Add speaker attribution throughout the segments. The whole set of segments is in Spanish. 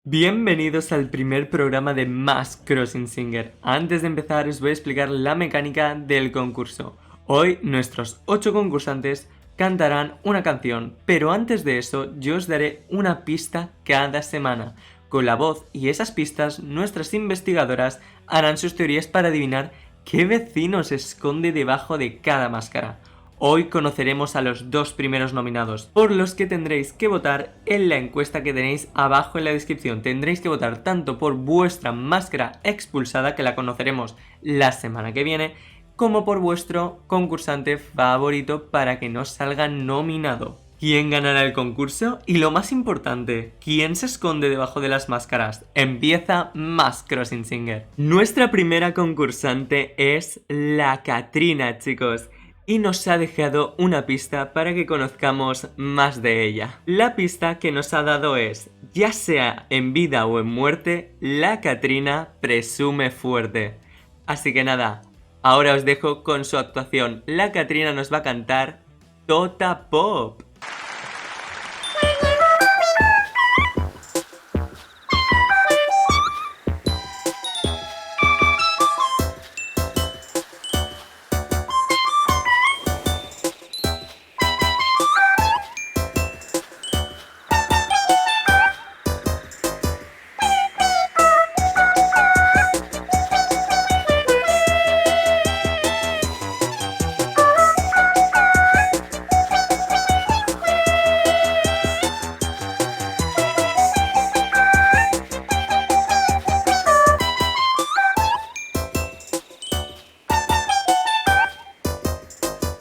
Speaker 1: Bienvenidos al primer programa de Mask Crossing Singer. Antes de empezar os voy a explicar la mecánica del concurso. Hoy nuestros 8 concursantes cantarán una canción, pero antes de eso yo os daré una pista cada semana. Con la voz y esas pistas nuestras investigadoras harán sus teorías para adivinar qué vecino se esconde debajo de cada máscara. Hoy conoceremos a los 2 primeros nominados, por los que tendréis que votar en la encuesta que tenéis abajo en la descripción. Tendréis que votar tanto por vuestra máscara expulsada, que la conoceremos la semana que viene, como por vuestro concursante favorito para que no salga nominado. ¿Quién ganará el concurso? Y lo más importante, ¿quién se esconde debajo de las máscaras? Empieza Mask Crossing Singer. Nuestra primera concursante es la Katrina, chicos, y nos ha dejado una pista para que conozcamos más de ella. La pista que nos ha dado es: ya sea en vida o en muerte, la Katrina presume fuerte. Así que nada, ahora os dejo con su actuación. La Katrina nos va a cantar Tota Pop.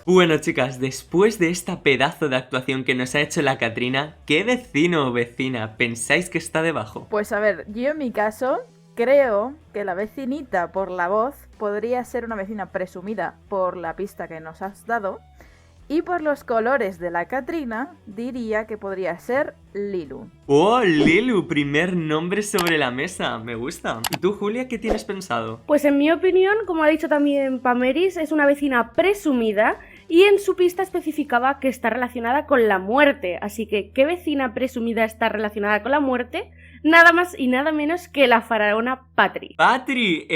Speaker 1: Bueno, chicas, después de esta pedazo de actuación que nos ha hecho la Katrina, ¿qué vecino o vecina pensáis que está debajo?
Speaker 2: Pues a ver, yo en mi caso creo que la vecinita por la voz podría ser una vecina presumida por la pista que nos has dado, y por los colores de la Katrina diría que podría ser Lilu.
Speaker 1: ¡Oh, Lilu! Primer nombre sobre la mesa, me gusta. ¿Y tú, Julia, qué tienes pensado?
Speaker 3: Pues en mi opinión, como ha dicho también Pameris, es una vecina presumida y en su pista especificaba que está relacionada con la muerte. Así que, ¿qué vecina presumida está relacionada con la muerte? Nada más y nada menos que la faraona Patri.
Speaker 1: Patri,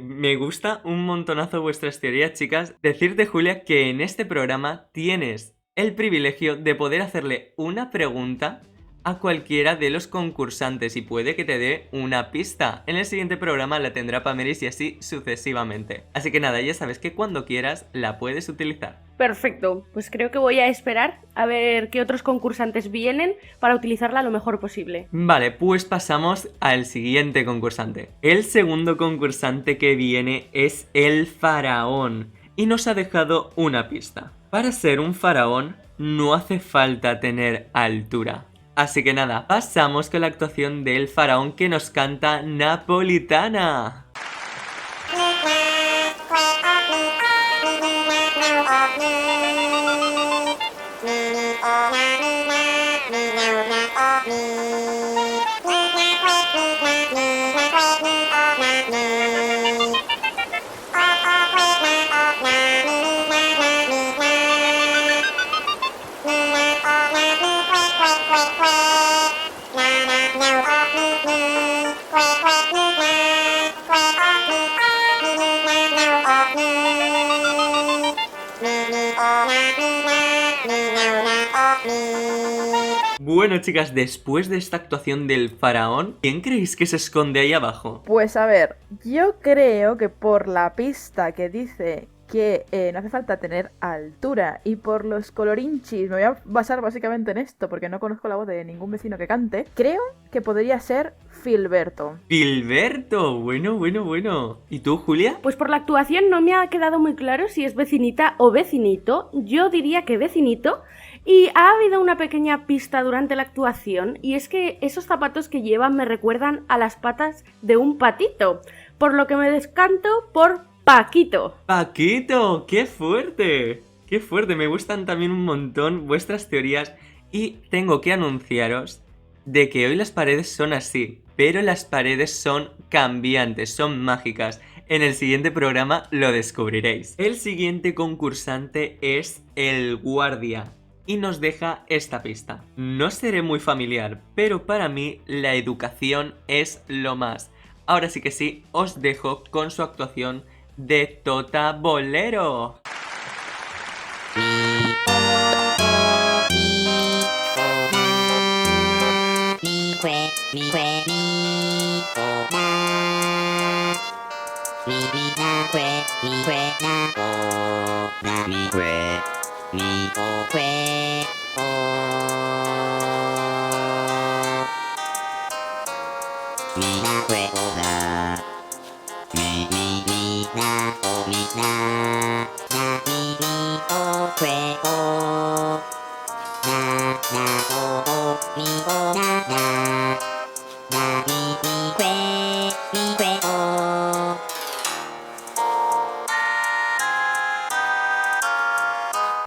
Speaker 1: me gusta un montonazo vuestras teorías, chicas. Decirte, Julia, que en este programa tienes el privilegio de poder hacerle una pregunta a cualquiera de los concursantes y puede que te dé una pista. En el siguiente programa la tendrá Pameris y así sucesivamente. Así que nada, ya sabes que cuando quieras la puedes utilizar.
Speaker 3: Perfecto, pues creo que voy a esperar a ver qué otros concursantes vienen para utilizarla lo mejor posible.
Speaker 1: Vale, pues pasamos al siguiente concursante. El segundo concursante que viene es el faraón y nos ha dejado una pista. Para ser un faraón no hace falta tener altura. Así que nada, pasamos con la actuación del faraón que nos canta Napolitana. Bueno, chicas, después de esta actuación del faraón, ¿quién creéis que se esconde ahí abajo?
Speaker 2: Pues a ver, yo creo que por la pista que dice que no hace falta tener altura y por los colorinchis, me voy a basar básicamente en esto porque no conozco la voz de ningún vecino que cante, creo que podría ser Filberto.
Speaker 1: ¡Filberto! Bueno. ¿Y tú, Julia?
Speaker 3: Pues por la actuación no me ha quedado muy claro si es vecinita o vecinito. Yo diría que vecinito. Y ha habido una pequeña pista durante la actuación, y es que esos zapatos que llevan me recuerdan a las patas de un patito, por lo que me descanto por Paquito.
Speaker 1: ¡Paquito! ¡Qué fuerte! ¡Qué fuerte! Me gustan también un montón vuestras teorías y tengo que anunciaros de que hoy las paredes son así, pero las paredes son cambiantes, son mágicas. En el siguiente programa lo descubriréis. El siguiente concursante es el guardia. y nos deja esta pista. No seré muy familiar, pero para mí la educación es lo más. Ahora sí que sí, os dejo con su actuación de Tota Bolero.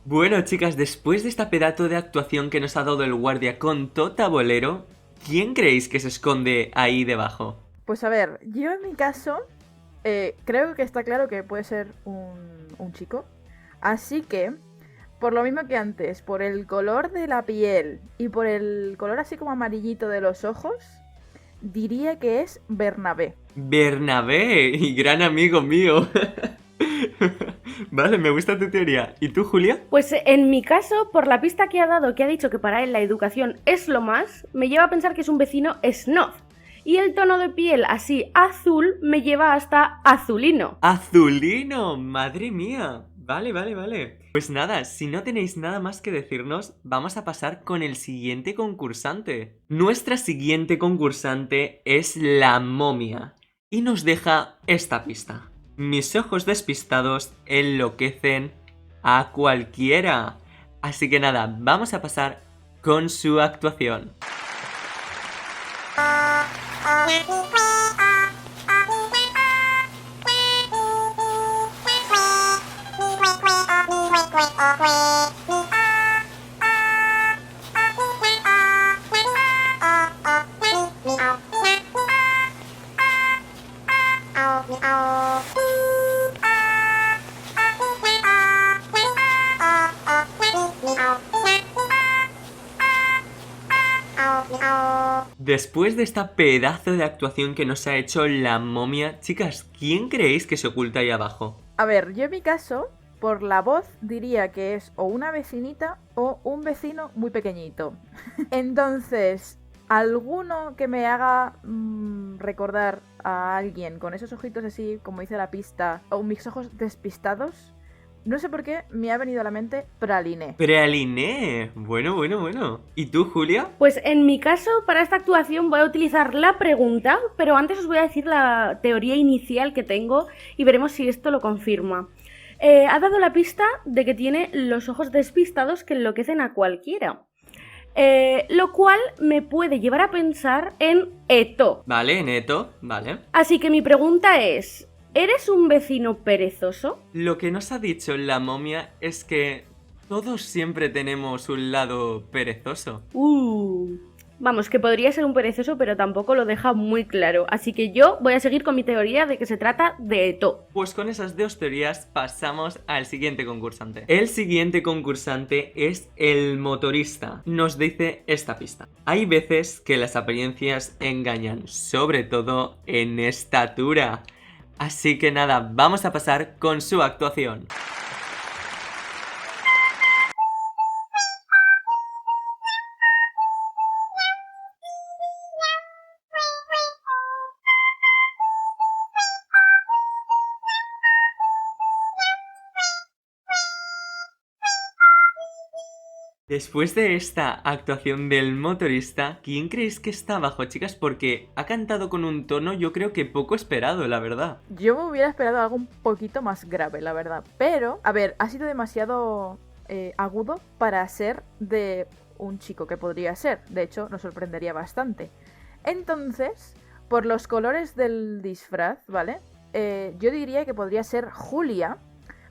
Speaker 1: Bueno, chicas, después de esta pedazo de actuación que nos ha dado el guardia con Tota Bolero, ¿quién creéis que se esconde ahí debajo?
Speaker 2: Pues a ver, yo en mi caso creo que está claro que puede ser un chico. Así que, por lo mismo que antes, por el color de la piel y por el color así como amarillito de los ojos, diría que es Bernabé.
Speaker 1: Bernabé, y gran amigo mío. Vale, me gusta tu teoría. ¿Y tú, Julia?
Speaker 3: Pues en mi caso, por la pista que ha dado, que ha dicho que para él la educación es lo más, me lleva a pensar que es un vecino snob. Y el tono de piel así azul me lleva hasta azulino.
Speaker 1: ¡Azulino! ¡Madre mía! Vale. Pues nada, si no tenéis nada más que decirnos, vamos a pasar con el siguiente concursante. Nuestra siguiente concursante es la momia. Y nos deja esta pista. Mis ojos despistados enloquecen a cualquiera. Así que nada, vamos a pasar con su actuación. Después de esta pedazo de actuación que nos ha hecho la momia, chicas, ¿quién creéis que se oculta ahí abajo?
Speaker 2: A ver, yo en mi caso, por la voz, diría que es o una vecinita o un vecino muy pequeñito. Entonces, alguno que me haga recordar a alguien con esos ojitos así, como dice la pista, o mis ojos despistados, no sé por qué me ha venido a la mente Praliné.
Speaker 1: ¡Praliné! Bueno. ¿Y tú, Julia?
Speaker 3: Pues en mi caso, para esta actuación voy a utilizar la pregunta, pero antes os voy a decir la teoría inicial que tengo y veremos si esto lo confirma. Ha dado la pista de que tiene los ojos despistados que enloquecen a cualquiera. Lo cual me puede llevar a pensar en Eto.
Speaker 1: Vale, en Eto, vale.
Speaker 3: Así que mi pregunta es, ¿eres un vecino perezoso?
Speaker 1: Lo que nos ha dicho la momia es que todos siempre tenemos un lado perezoso.
Speaker 3: Vamos, que podría ser un perezoso, pero tampoco lo deja muy claro. Así que yo voy a seguir con mi teoría de que se trata de Eto.
Speaker 1: Pues con esas dos teorías pasamos al siguiente concursante. El siguiente concursante es el motorista. Nos dice esta pista. Hay veces que las apariencias engañan, sobre todo en estatura. Así que nada, vamos a pasar con su actuación. Después de esta actuación del motorista, ¿quién creéis que está abajo, chicas? Porque ha cantado con un tono yo creo que poco esperado, la verdad.
Speaker 2: Yo me hubiera esperado algo un poquito más grave, la verdad. Pero, a ver, ha sido demasiado agudo para ser de un chico que podría ser. De hecho, nos sorprendería bastante. Entonces, por los colores del disfraz, ¿vale? Yo diría que podría ser Julia.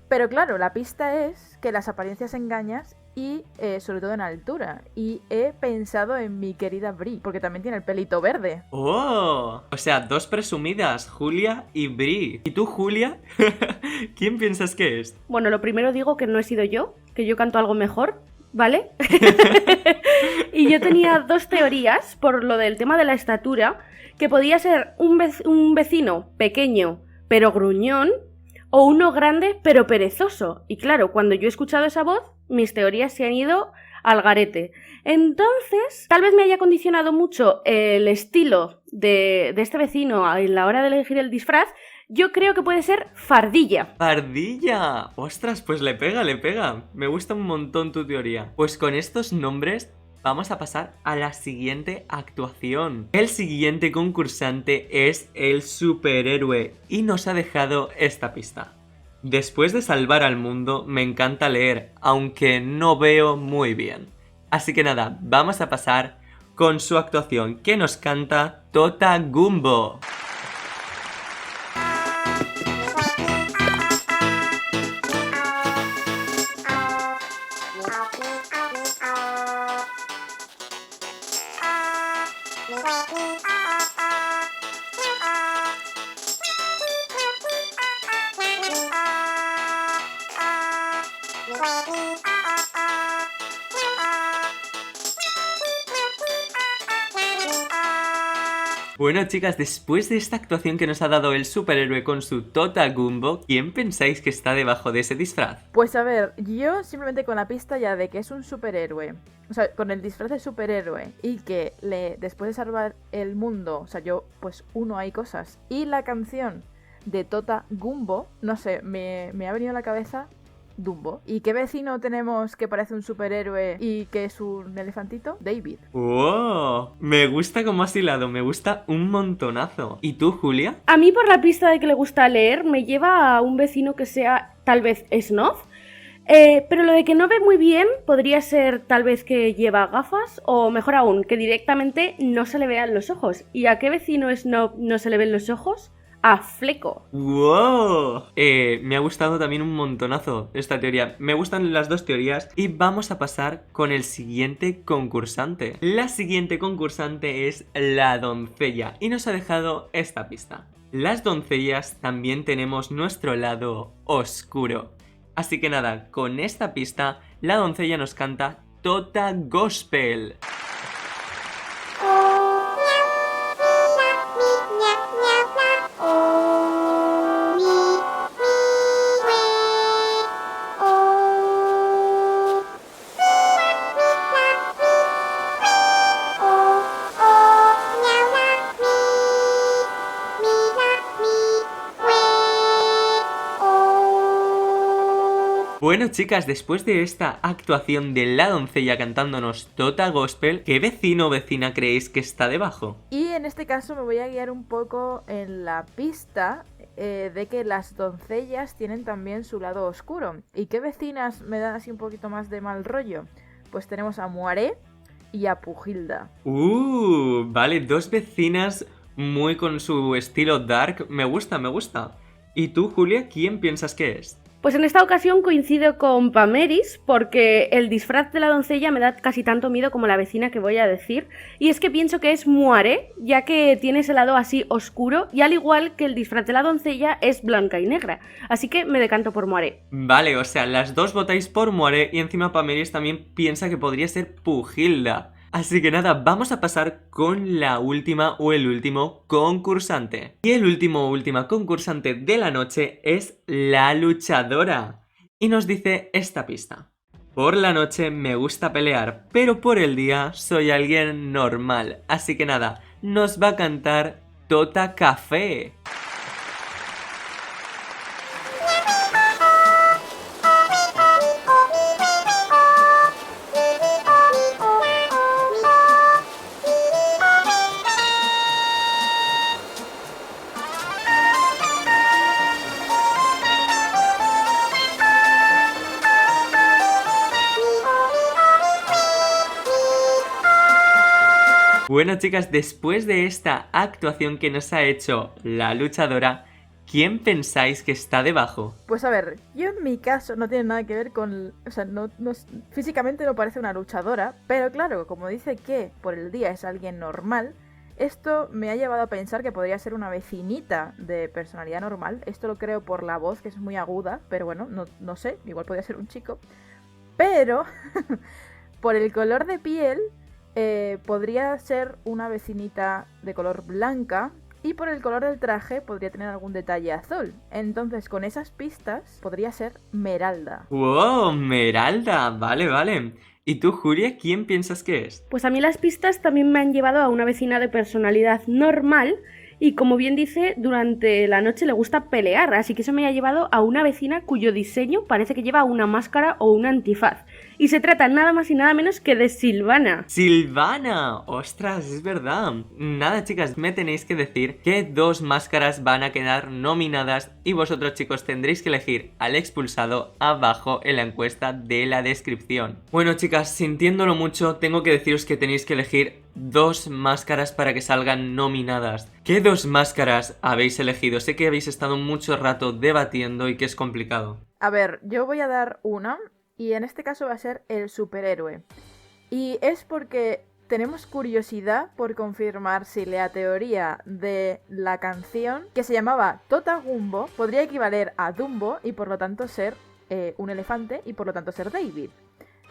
Speaker 2: Pero claro, la pista es que las apariencias engañan y sobre todo en altura. Y he pensado en mi querida Bri, porque también tiene el pelito verde.
Speaker 1: ¡Oh! O sea, dos presumidas, Julia y Bri. ¿Y tú, Julia? ¿Quién piensas que es?
Speaker 3: Bueno, lo primero digo que no he sido yo, que yo canto algo mejor. ¿vale? Y yo tenía dos teorías por lo del tema de la estatura, que podía ser un vecino pequeño pero gruñón o uno grande pero perezoso. Y claro, cuando yo he escuchado esa voz, mis teorías se han ido al garete. Entonces, tal vez me haya condicionado mucho el estilo de este vecino a la hora de elegir el disfraz. Yo creo que puede ser fardilla.
Speaker 1: ¡Fardilla! ¡Ostras! Pues le pega, le pega. Me gusta un montón tu teoría. Pues con estos nombres vamos a pasar a la siguiente actuación. El siguiente concursante es el superhéroe y nos ha dejado esta pista. Después de salvar al mundo, me encanta leer, aunque no veo muy bien. Así que nada, vamos a pasar con su actuación que nos canta Tota Gumbo. Bueno, chicas, después de esta actuación que nos ha dado el superhéroe con su Tota Gumbo, ¿quién pensáis que está debajo de ese disfraz?
Speaker 2: Pues a ver, yo simplemente con la pista ya de que es un superhéroe, o sea, con el disfraz de superhéroe y que después de salvar el mundo, o sea, yo pues uno hay cosas, y la canción de Tota Gumbo, no sé, me ha venido a la cabeza Dumbo. ¿Y qué vecino tenemos que parece un superhéroe y que es un elefantito? David.
Speaker 1: ¡Wow! Me gusta como has hilado, me gusta un montonazo. ¿Y tú, Julia?
Speaker 3: A mí, por la pista de que le gusta leer, me lleva a un vecino que sea tal vez snob. Pero lo de que no ve muy bien podría ser tal vez que lleva gafas, o mejor aún, que directamente no se le vean los ojos. ¿Y a qué vecino snob no se le ven los ojos? A Fleco.
Speaker 1: ¡Wow! Me ha gustado también un montonazo esta teoría. Me gustan las dos teorías y vamos a pasar con el siguiente concursante. La siguiente concursante es la doncella y nos ha dejado esta pista. Las doncellas también tenemos nuestro lado oscuro. Así que nada, con esta pista, la doncella nos canta Tota Gospel. Bueno, chicas, después de esta actuación de la doncella cantándonos Tota Gospel, ¿qué vecino o vecina creéis que está debajo?
Speaker 2: Y en este caso me voy a guiar un poco en la pista de que las doncellas tienen también su lado oscuro. ¿Y qué vecinas me dan así un poquito más de mal rollo? Pues tenemos a Moiré y a Pujilda.
Speaker 1: Vale, dos vecinas muy con su estilo dark. Me gusta, me gusta. ¿Y tú, Julia, quién piensas que es?
Speaker 3: Pues en esta ocasión coincido con Pameris, porque el disfraz de la doncella me da casi tanto miedo como la vecina que voy a decir, y es que pienso que es Moiré, ya que tiene ese lado así oscuro, y al igual que el disfraz de la doncella es blanca y negra, así que me decanto por Moiré.
Speaker 1: Vale, o sea, las dos votáis por Moiré y encima Pameris también piensa que podría ser Pujilda. Así que nada, vamos a pasar con la última o el último concursante. Y el último o última concursante de la noche es la luchadora. Y nos dice esta pista. Por la noche me gusta pelear, pero por el día soy alguien normal. Así que nada, nos va a cantar Tota Café. Bueno, chicas, después de esta actuación que nos ha hecho la luchadora, ¿quién pensáis que está debajo?
Speaker 2: Pues a ver, yo en mi caso no tiene nada que ver con... O sea, físicamente no parece una luchadora, pero claro, como dice que por el día es alguien normal, esto me ha llevado a pensar que podría ser una vecinita de personalidad normal. Esto lo creo por la voz, que es muy aguda, pero bueno, no sé, igual podría ser un chico. Pero por el color de piel podría ser una vecinita de color blanca. Y por el color del traje podría tener algún detalle azul. Entonces, con esas pistas, podría ser Meralda.
Speaker 1: ¡Wow! Meralda, vale. ¿Y tú, Julia, quién piensas que es?
Speaker 3: Pues a mí las pistas también me han llevado a una vecina de personalidad normal y, como bien dice, durante la noche le gusta pelear, así que eso me ha llevado a una vecina cuyo diseño parece que lleva una máscara o un antifaz. Y se trata nada más y nada menos que de Silvana.
Speaker 1: ¡Silvana! ¡Ostras, es verdad! Nada, chicas, me tenéis que decir qué 2 máscaras van a quedar nominadas y vosotros, chicos, tendréis que elegir al expulsado abajo en la encuesta de la descripción. Bueno, chicas, sintiéndolo mucho, tengo que deciros que tenéis que elegir 2 máscaras para que salgan nominadas. ¿Qué 2 máscaras habéis elegido? Sé que habéis estado mucho rato debatiendo y que es complicado.
Speaker 2: A ver, yo voy a dar una. Y en este caso va a ser el superhéroe. Y es porque tenemos curiosidad por confirmar si la teoría de la canción, que se llamaba Tota Gumbo, podría equivaler a Dumbo y por lo tanto ser un elefante y por lo tanto ser David.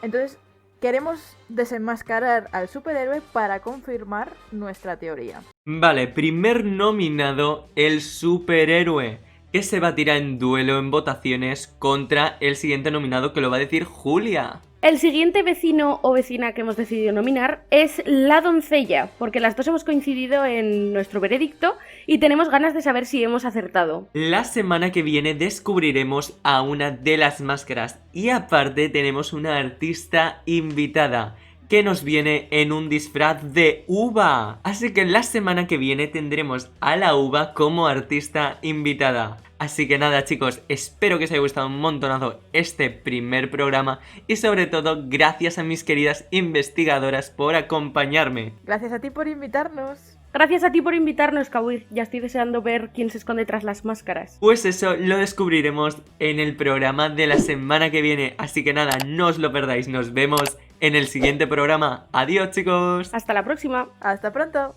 Speaker 2: Entonces queremos desenmascarar al superhéroe para confirmar nuestra teoría.
Speaker 1: Vale, primer nominado, el superhéroe, que se batirá en duelo en votaciones contra el siguiente nominado, que lo va a decir Julia.
Speaker 3: El siguiente vecino o vecina que hemos decidido nominar es la doncella, porque las dos hemos coincidido en nuestro veredicto y tenemos ganas de saber si hemos acertado.
Speaker 1: La semana que viene descubriremos a una de las máscaras y aparte tenemos una artista invitada que nos viene en un disfraz de uva. Así que la semana que viene tendremos a la uva como artista invitada. Así que nada, chicos, espero que os haya gustado un montonazo este primer programa y sobre todo gracias a mis queridas investigadoras por acompañarme.
Speaker 2: Gracias a ti por invitarnos.
Speaker 3: Gracias a ti por invitarnos, Kawir. Ya estoy deseando ver quién se esconde tras las máscaras.
Speaker 1: Pues eso lo descubriremos en el programa de la semana que viene. Así que nada, no os lo perdáis. Nos vemos en el siguiente programa. Adiós, chicos.
Speaker 3: Hasta la próxima.
Speaker 2: Hasta pronto.